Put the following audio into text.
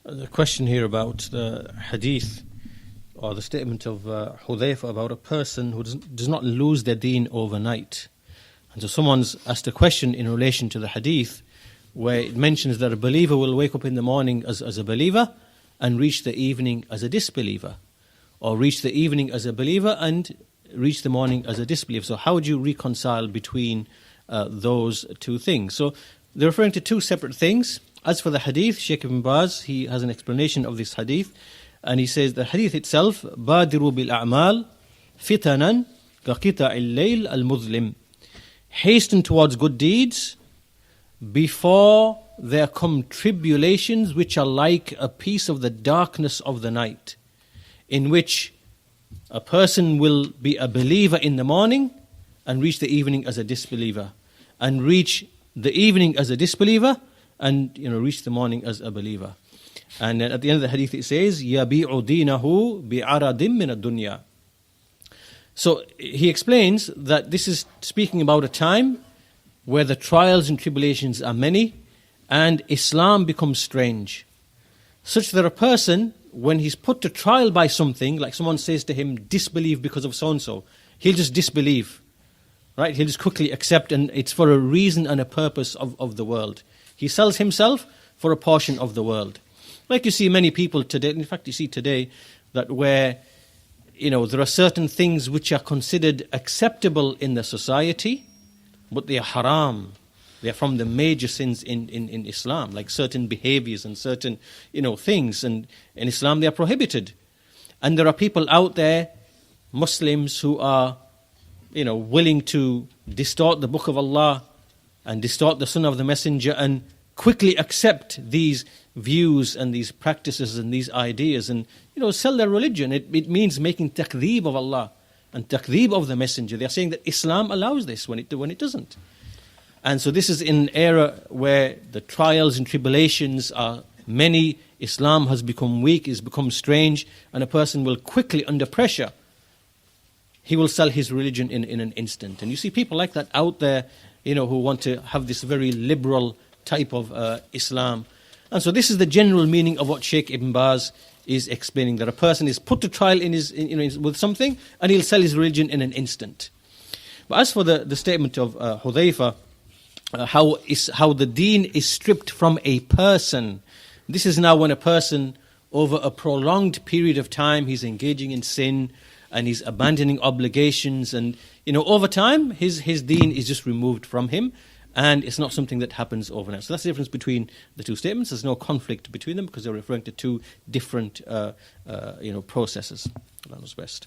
The question here about the hadith or the statement of Hudhayfa about a person who does not lose their deen overnight. And so someone's asked a question in relation to the hadith where it mentions that a believer will wake up in the morning as a believer and reach the evening as a disbeliever, or reach the evening as a believer and reach the morning as a disbeliever. So how would you reconcile between those two things? So they're referring to two separate things. As for the hadith, Shaykh Ibn Baz, he has an explanation of this hadith, and he says the hadith itself, بَادِرُوا بِالْأَعْمَالِ فِتَنًا كَقِطَعِ اللَّيْلِ الْمُظْلِمِ, hasten towards good deeds before there come tribulations which are like a piece of the darkness of the night, in which a person will be a believer in the morning and reach the evening as a disbeliever, and reach the evening as a disbeliever and reach the morning as a believer. And then at the end of the hadith it says, يَبِيعُ دِينَهُ بِعَرَضٍ مِّنَ الدُّنْيَا. So he explains that this is speaking about a time where the trials and tribulations are many and Islam becomes strange, such that a person, when he's put to trial by something, like someone says to him, disbelieve because of so-and-so, he'll just disbelieve, right? He'll just quickly accept, and it's for a reason and a purpose of the world. He sells himself for a portion of the world. Like you see many people today, in fact you see today, that where there are certain things which are considered acceptable in the society, but they are haram. They are from the major sins in Islam, like certain behaviors and certain things, and in Islam they are prohibited. And there are people out there, Muslims, who are willing to distort the book of Allah and distort the sunnah of the messenger and quickly accept these views and these practices and these ideas and sell their religion. It means making takdeeb of Allah and takdeeb of the messenger. They are saying that Islam allows this when it doesn't. And so this is in an era where the trials and tribulations are many, Islam has become weak, has become strange, and a person will quickly, under pressure, he will sell his religion in an instant. And you see people like that out there, who want to have this very liberal type of Islam. And so this is the general meaning of what Shaykh Ibn Baz is explaining, that a person is put to trial with something and he'll sell his religion in an instant. But as for the statement of Hudhayfa, how the deen is stripped from a person, this is now when a person, over a prolonged period of time, he's engaging in sin and he's abandoning obligations, and over time his deen is just removed from him, and it's not something that happens overnight. So that's the difference between the two statements. There's no conflict between them because they're referring to two different processes. Allah knows best.